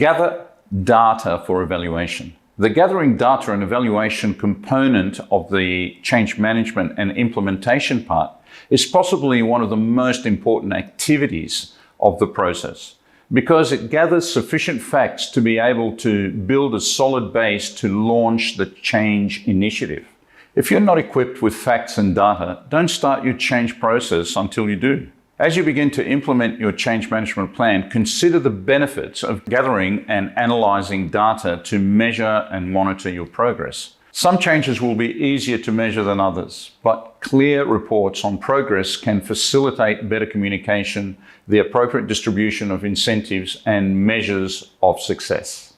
Gather data for evaluation. The gathering data and evaluation component of the change management and implementation part is possibly one of the most important activities of the process because it gathers sufficient facts to be able to build a solid base to launch the change initiative. If you're not equipped with facts and data, don't start your change process until you do. As you begin to implement your change management plan, consider the benefits of gathering and analyzing data to measure and monitor your progress. Some changes will be easier to measure than others, but clear reports on progress can facilitate better communication, the appropriate distribution of incentives, and measures of success.